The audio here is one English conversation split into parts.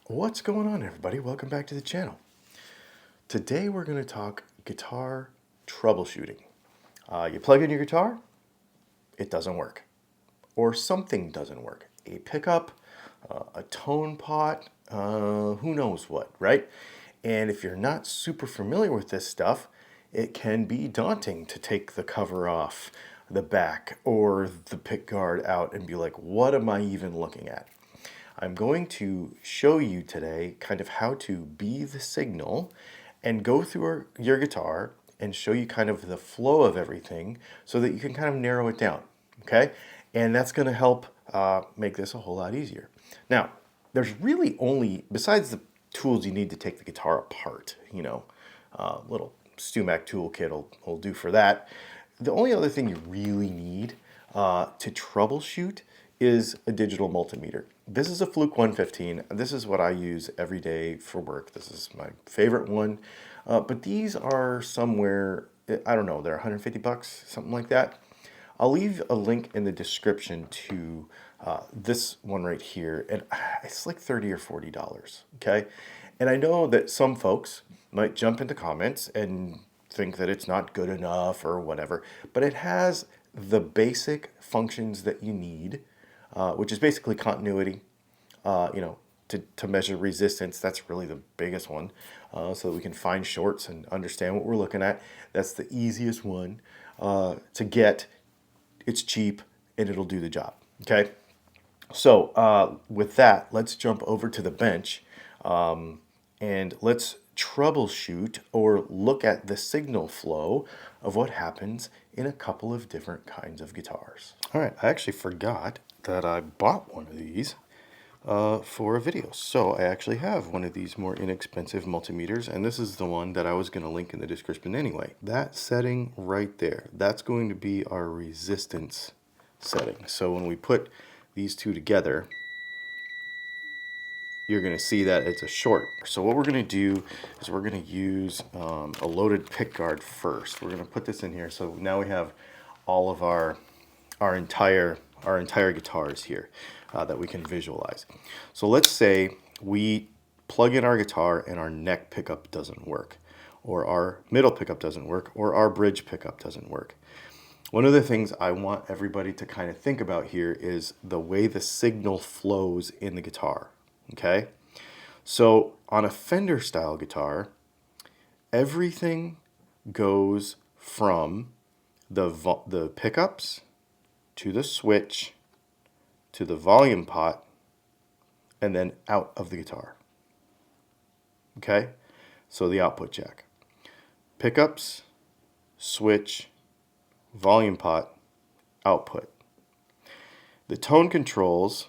What's going on, everybody? Welcome back to the channel. Today we're going to talk guitar troubleshooting. You plug in your guitar, it doesn't work, or something doesn't work. A pickup, a tone pot, who knows what, right? And if you're not super familiar with this stuff, it can be daunting to take the cover off the back or the pick guard out and be like, what am I even looking at? I'm going to show you today kind of how to be the signal and go through your guitar and show you kind of the flow of everything so that you can kind of narrow it down, okay? And that's going to help make this a whole lot easier. Now, there's really only, besides the tools you need to take the guitar apart, little StewMac toolkit will do for that. The only other thing you really need to troubleshoot is a digital multimeter. This is a Fluke 115. This is what I use every day for work. This is my favorite one. But these are somewhere, I don't know, they're 150 bucks, something like that. I'll leave a link in the description to this one right here, and it's like $30 or $40, okay? And I know that some folks might jump into comments and think that it's not good enough or whatever, but it has the basic functions that you need, which is basically continuity, to measure resistance. That's really the biggest one, so that we can find shorts and understand what we're looking at. That's the easiest one to get. It's cheap and it'll do the job. Okay. So with that, let's jump over to the bench and let's troubleshoot or look at the signal flow of what happens in a couple of different kinds of guitars. All right, I actually forgot that I bought one of these for a video. So I actually have one of these more inexpensive multimeters, and this is the one that I was going to link in the description anyway. That setting right there, that's going to be our resistance setting. So when we put these two together, you're going to see that it's a short. So what we're going to do is we're going to use a loaded pick guard first. We're going to put this in here. So now we have all of our entire guitars here that we can visualize. So let's say we plug in our guitar and our neck pickup doesn't work, or our middle pickup doesn't work, or our bridge pickup doesn't work. One of the things I want everybody to kind of think about here is the way the signal flows in the guitar, okay? So on a Fender style guitar, everything goes from the pickups to the switch to the volume pot and then out of the guitar. Okay? So the output jack. Pickups, switch, volume pot, output. The tone controls,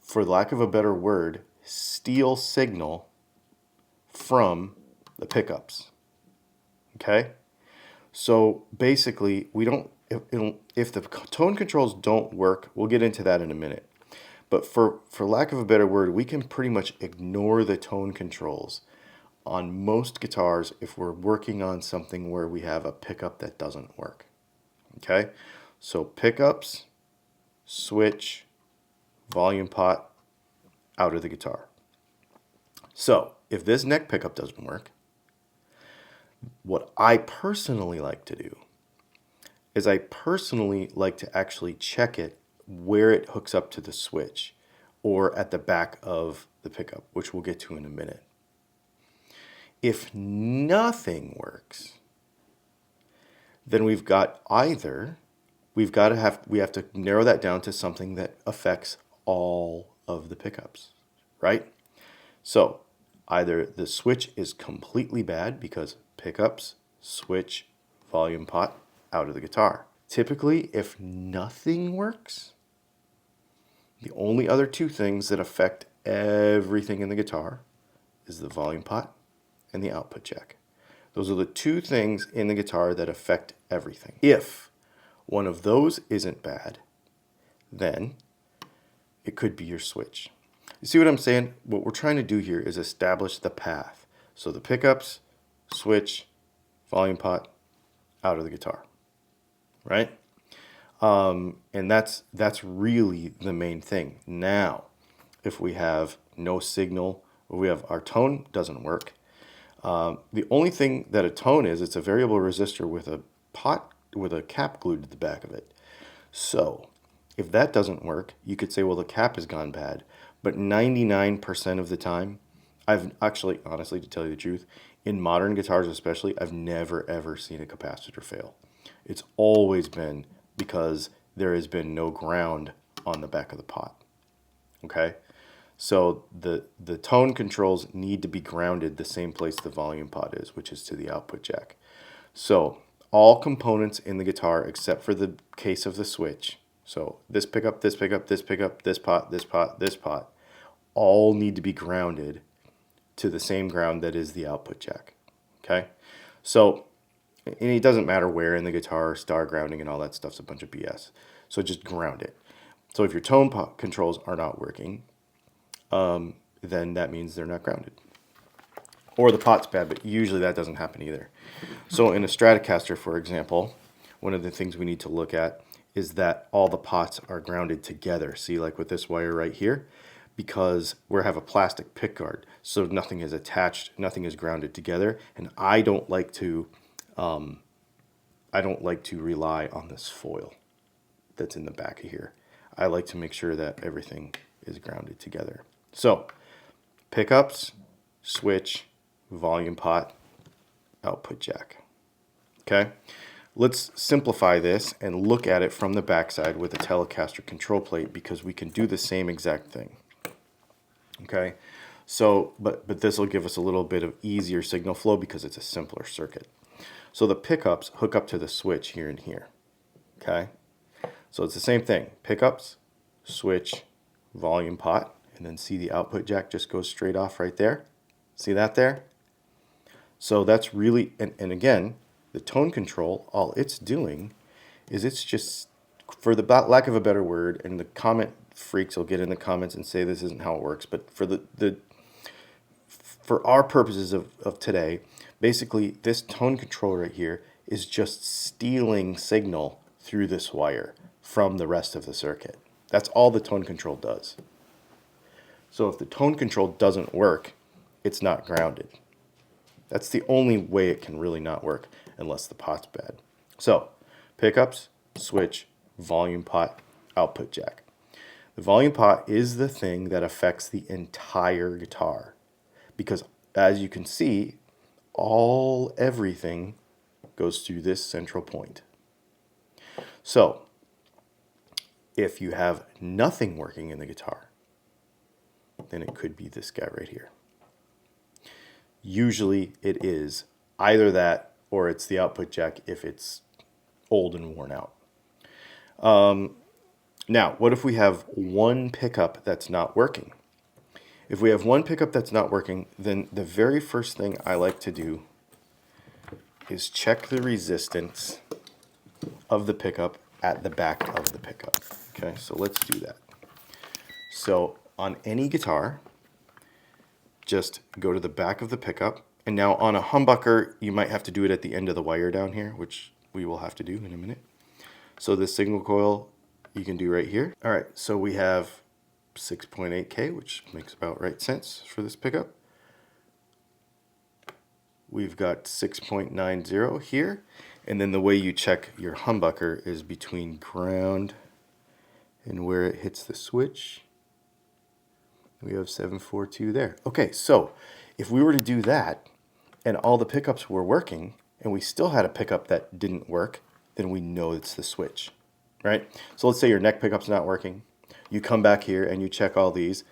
for lack of a better word, steal signal from the pickups. Okay? So basically, we don't, if the tone controls don't work, we'll get into that in a minute. But for lack of a better word, we can pretty much ignore the tone controls on most guitars if we're working on something where we have a pickup that doesn't work. Okay? So pickups, switch, volume pot, out of the guitar. So if this neck pickup doesn't work, what I personally like to do is I personally like to actually check it where it hooks up to the switch or at the back of the pickup, which we'll get to in a minute. If nothing works, then we have to narrow that down to something that affects all of the pickups, right? So either the switch is completely bad because pickups, switch, volume pot, out of the guitar. Typically, if nothing works, the only other two things that affect everything in the guitar is the volume pot and the output jack. Those are the two things in the guitar that affect everything. If one of those isn't bad, then it could be your switch. You see what I'm saying? What we're trying to do here is establish the path. So the pickups, switch, volume pot, out of the guitar, right? And that's really the main thing. Now, if we have no signal. We have our tone doesn't work. The only thing that a tone is, it's a variable resistor with a pot with a cap glued to the back of it. So if that doesn't work, you could say, well, the cap has gone bad. But 99% of the time, I've actually, honestly, to tell you the truth, in modern guitars especially, I've never ever seen a capacitor fail. It's always been because there has been no ground on the back of the pot. Okay? So the tone controls need to be grounded the same place the volume pot is, which is to the output jack. So all components in the guitar, except for the case of the switch, so this pickup, this pickup, this pickup, this pot, this pot, this pot, all need to be grounded to the same ground that is the output jack. Okay? So, and it doesn't matter where in the guitar, star grounding and all that stuff's a bunch of BS. So just ground it. So if your tone controls are not working, then that means they're not grounded. Or the pot's bad, but usually that doesn't happen either. So in a Stratocaster, for example, one of the things we need to look at is that all the pots are grounded together. See, like with this wire right here, because we have a plastic pick guard, so nothing is attached, nothing is grounded together, and I don't like to rely on this foil that's in the back of here. I like to make sure that everything is grounded together. So, pickups, switch, volume pot, output jack. Okay? Let's simplify this and look at it from the backside with a Telecaster control plate, because we can do the same exact thing. Okay? So, but this will give us a little bit of easier signal flow because it's a simpler circuit. So the pickups hook up to the switch here and here. Okay? So it's the same thing. Pickups, switch, volume pot, and then see the output jack just goes straight off right there. See that there? So that's really, and again, the tone control, all it's doing is it's just, for the lack of a better word, and the comment freaks will get in the comments and say this isn't how it works, but for our purposes of today, basically this tone control right here is just stealing signal through this wire from the rest of the circuit. That's all the tone control does. So if the tone control doesn't work, it's not grounded. That's the only way it can really not work, unless the pot's bad. So, pickups, switch, volume pot, output jack. The volume pot is the thing that affects the entire guitar, because as you can see, everything goes through this central point. So, if you have nothing working in the guitar, then it could be this guy right here. Usually it is either that or it's the output jack if it's old and worn out. Now, what if we have one pickup that's not working? If we have one pickup that's not working, then the very first thing I like to do is check the resistance of the pickup at the back of the pickup. Okay, so let's do that. So on any guitar, just go to the back of the pickup. And now on a humbucker, you might have to do it at the end of the wire down here, which we will have to do in a minute. So this signal coil you can do right here. All right, so we have 6.8K, which makes about right sense for this pickup. We've got 6.90 here. And then the way you check your humbucker is between ground and where it hits the switch. We have 742 there. Okay, so if we were to do that and all the pickups were working and we still had a pickup that didn't work, then we know it's the switch, right? So let's say your neck pickup's not working. You come back here and you check all these.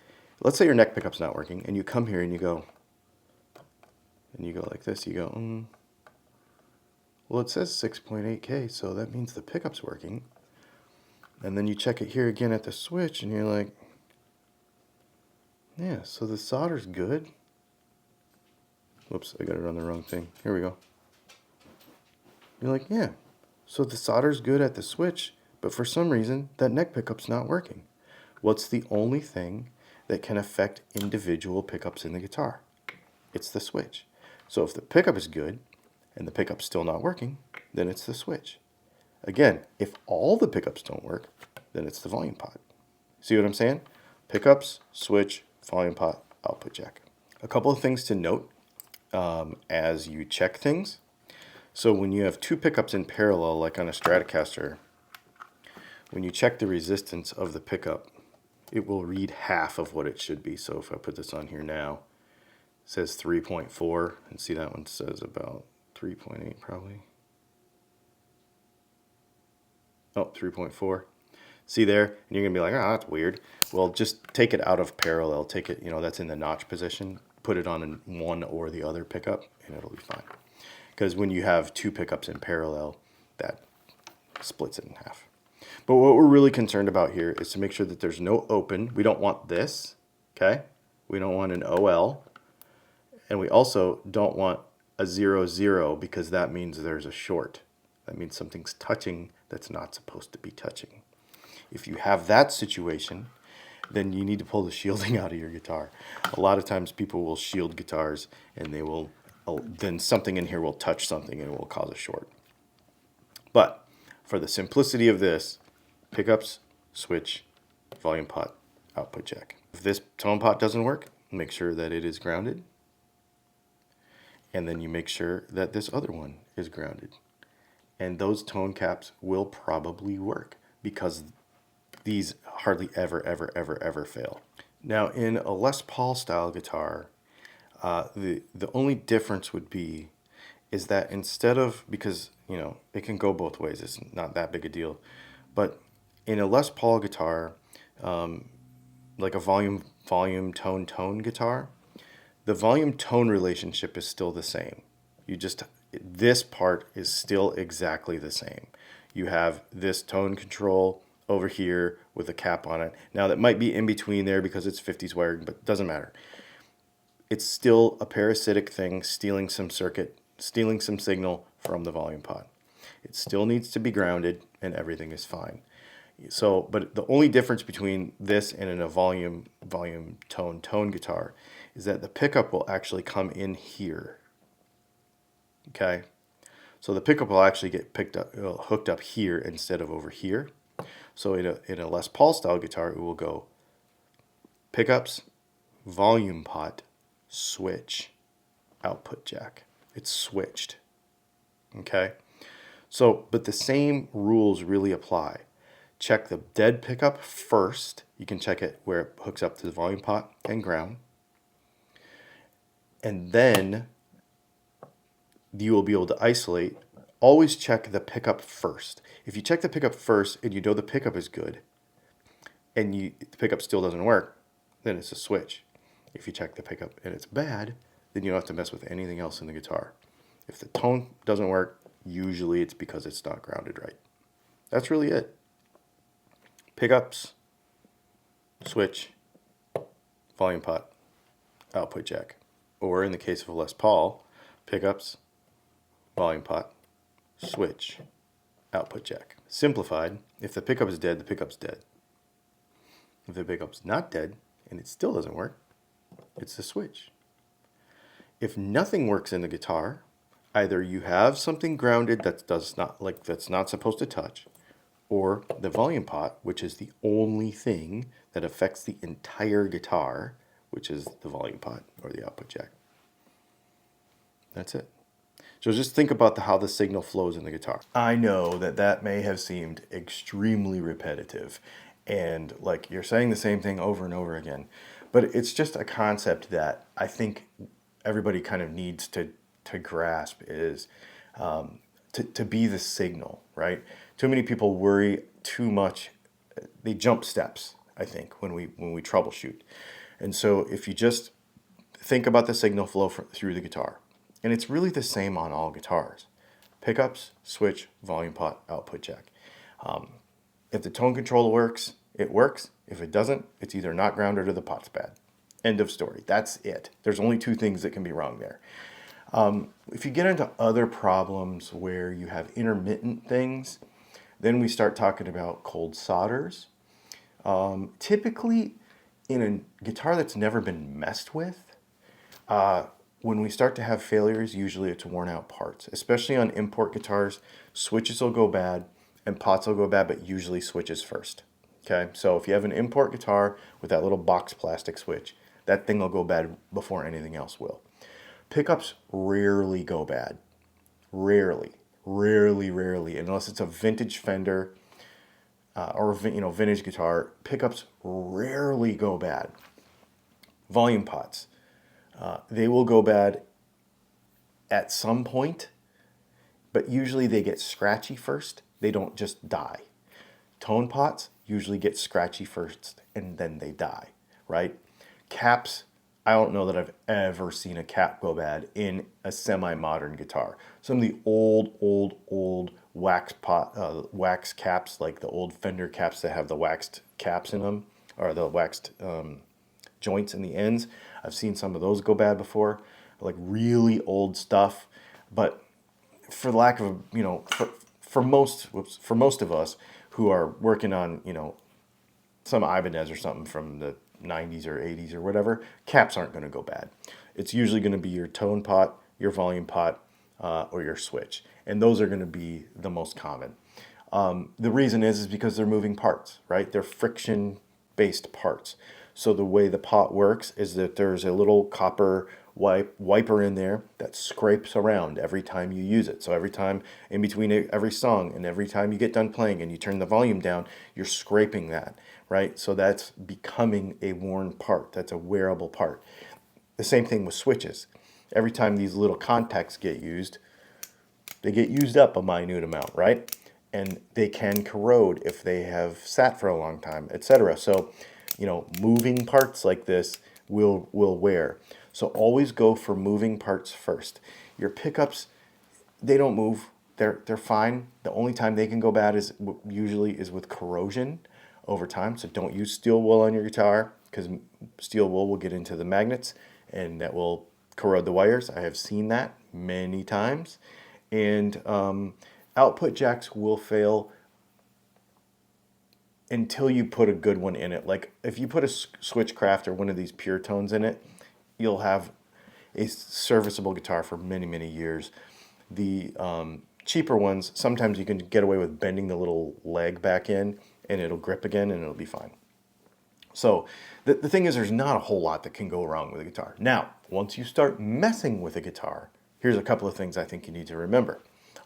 Let's say your neck pickup's not working and you come here and you go like this. You go, well, it says 6.8K, so that means the pickup's working. And then you check it here again at the switch and you're like, yeah, so the solder's good. Whoops, I got it on the wrong thing. Here we go. You're like, yeah, so the solder's good at the switch, but for some reason, that neck pickup's not working. What's the only thing that can affect individual pickups in the guitar? It's the switch. So if the pickup is good and the pickup's still not working, then it's the switch. Again, if all the pickups don't work, then it's the volume pot. See what I'm saying? Pickups, switch, volume pot, output jack. A couple of things to note as you check things. So when you have two pickups in parallel, like on a Stratocaster, when you check the resistance of the pickup, it will read half of what it should be. So if I put this on here now, it says 3.4, and see that one says about 3.8 probably. Oh, 3.4. See there? And you're going to be like, oh, that's weird. Well, just take it out of parallel. Take it, that's in the notch position. Put it on one or the other pickup, and it'll be fine. Because when you have two pickups in parallel, that splits it in half. But what we're really concerned about here is to make sure that there's no open. We don't want this, okay? We don't want an OL. And we also don't want a 0, 0 because that means there's a short. That means something's touching that's not supposed to be touching. If you have that situation, then you need to pull the shielding out of your guitar. A lot of times people will shield guitars and they will, then something in here will touch something and it will cause a short. But for the simplicity of this, pickups, switch, volume pot, output jack. If this tone pot doesn't work, make sure that it is grounded. And then you make sure that this other one is grounded. And those tone caps will probably work because these hardly ever fail. Now in a Les Paul style guitar, the only difference would be is that instead of, because it can go both ways, it's not that big a deal, but in a Les Paul guitar, like a volume tone guitar, the volume tone relationship is still the same. This part is still exactly the same. You have this tone control over here with a cap on it. Now that might be in between there because it's 50s wiring, but it doesn't matter. It's still a parasitic thing, stealing some signal from the volume pot. It still needs to be grounded and everything is fine. So, but the only difference between this and in a volume tone guitar is that the pickup will actually come in here. Okay? So the pickup will actually get hooked up here instead of over here. So in a Les Paul style guitar, it will go pickups, volume pot, switch, output jack. It's switched. Okay? So, but the same rules really apply. Check the dead pickup first. You can check it where it hooks up to the volume pot and ground. And then you will be able to isolate. Always check the pickup first. If you check the pickup first and you know the pickup is good and the pickup still doesn't work, then it's a switch. If you check the pickup and it's bad, then you don't have to mess with anything else in the guitar. If the tone doesn't work, usually it's because it's not grounded right. That's really it. Pickups, switch, volume pot, output jack. Or in the case of a Les Paul, pickups, volume pot, switch, output jack. Simplified, if the pickup is dead, the pickup's dead. If the pickup's not dead and it still doesn't work, it's the switch. If nothing works in the guitar, either you have something grounded that's not supposed to touch, or the volume pot, which is the only thing that affects the entire guitar, which is the volume pot or the output jack. That's it. So just think about how the signal flows in the guitar. I know that may have seemed extremely repetitive and like you're saying the same thing over and over again, but it's just a concept that I think everybody kind of needs to grasp is to be the signal, right? Too many people worry too much. They jump steps, I think, when we troubleshoot. And so if you just think about the signal flow through the guitar, and it's really the same on all guitars. Pickups, switch, volume pot, output jack. If the tone controller works, it works. If it doesn't, it's either not grounded or the pot's bad. End of story. That's it. There's only two things that can be wrong there. If you get into other problems where you have intermittent things, then we start talking about cold solders. Typically, in a guitar that's never been messed with, when we start to have failures, usually it's worn out parts. Especially on import guitars, switches will go bad and pots will go bad, but usually switches first. Okay, so if you have an import guitar with that little box plastic switch, That thing will go bad before anything else will. Pickups rarely go bad. Rarely, rarely, unless it's a vintage Fender or vintage guitar. Pickups rarely go bad. Volume pots, they will go bad at some point, but usually they get scratchy first. They don't just die. Tone pots usually get scratchy first and then they die, right? Caps, I don't know that I've ever seen a cap go bad in a semi-modern guitar. Some of the old wax caps, like the old Fender caps that have the waxed caps in them, or the waxed joints in the ends. I've seen some of those go bad before, like really old stuff. But for lack of, for most of us who are working on, some Ibanez or something from the 90s or 80s or whatever, caps aren't going to go bad. It's usually going to be your tone pot, your volume pot, or your switch. And those are going to be the most common. The reason is because they're moving parts, right? They're friction-based parts. So the way the pot works is that there's a little copper wiper in there that scrapes around every time you use it. So every time in between every song and every time you get done playing and you turn the volume down, you're scraping that, right? So that's becoming a worn part. That's a wearable part. The same thing with switches. Every time these little contacts get used, they get used up a minute amount, right? And they can corrode if they have sat for a long time, etc. So, moving parts like this will wear. So always go for moving parts first. Your pickups, they don't move. They're fine. The only time they can go bad is usually with corrosion over time. So don't use steel wool on your guitar, because steel wool will get into the magnets and that will corrode the wires. I have seen that many times. And output jacks will fail until you put a good one in it. Like if you put a Switchcraft or one of these Pure Tones in it, you'll have a serviceable guitar for many, many years. The cheaper ones, sometimes you can get away with bending the little leg back in and it'll grip again and it'll be fine. So the thing is, there's not a whole lot that can go wrong with a guitar. Now, once you start messing with a guitar, here's a couple of things I think you need to remember.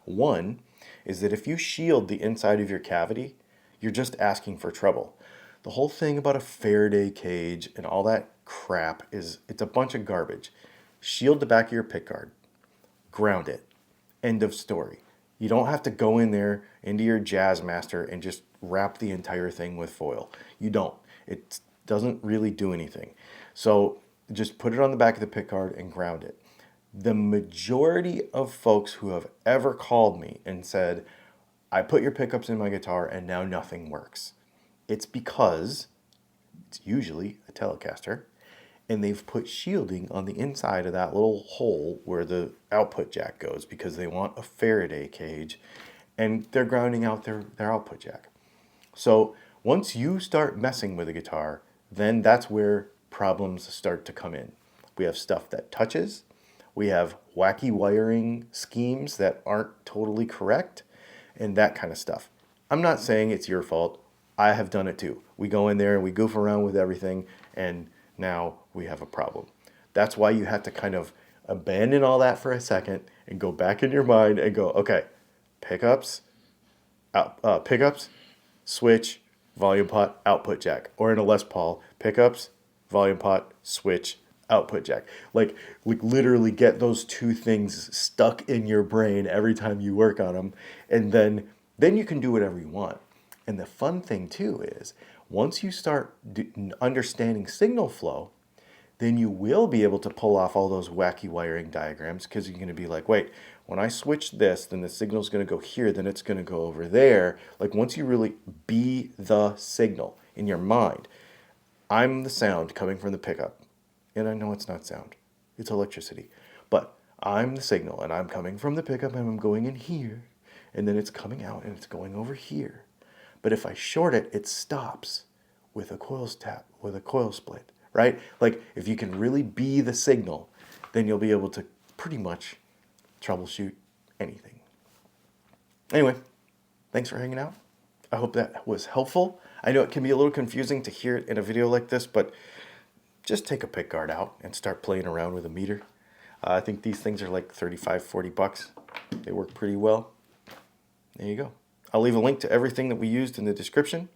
One is that if you shield the inside of your cavity, you're just asking for trouble. The whole thing about a Faraday cage and all that crap it's a bunch of garbage. Shield the back of your pickguard. Ground it. End of story. You don't have to go in there into your Jazzmaster and just wrap the entire thing with foil. You don't. It doesn't really do anything. So just put it on the back of the pickguard and ground it. The majority of folks who have ever called me and said, I put your pickups in my guitar and now nothing works, it's because it's usually a Telecaster and they've put shielding on the inside of that little hole where the output jack goes because they want a Faraday cage and they're grounding out their output jack. So once you start messing with a guitar, then that's where problems start to come in. We have stuff that touches. We have wacky wiring schemes that aren't totally correct and that kind of stuff. I'm not saying it's your fault. I have done it too. We go in there and we goof around with everything and now we have a problem. That's why you have to kind of abandon all that for a second and go back in your mind and go, okay, pickups, switch, volume pot, output jack. Or in a Les Paul, pickups, volume pot, switch, output jack. Like literally get those two things stuck in your brain every time you work on them. And then you can do whatever you want. And the fun thing too is once you start understanding signal flow, then you will be able to pull off all those wacky wiring diagrams because you're going to be like, wait, when I switch this, then the signal's going to go here, then it's going to go over there. Like once you really be the signal in your mind, I'm the sound coming from the pickup. And I know it's not sound, it's electricity. But I'm the signal and I'm coming from the pickup and I'm going in here. And then it's coming out and it's going over here. But if I short it, it stops with a coil split, right? Like if you can really be the signal, then you'll be able to pretty much troubleshoot anything. Anyway, thanks for hanging out. I hope that was helpful. I know it can be a little confusing to hear it in a video like this, but just take a pick guard out and start playing around with a meter. I think these things are like 35, 40 bucks. They work pretty well. There you go. I'll leave a link to everything that we used in the description.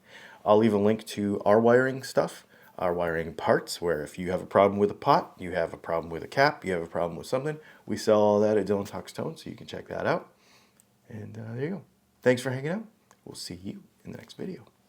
I'll leave a link to our wiring stuff, our wiring parts, where if you have a problem with a pot, you have a problem with a cap, you have a problem with something, we sell all that at Dylan Talks Tone, so you can check that out. And there you go. Thanks for hanging out. We'll see you in the next video.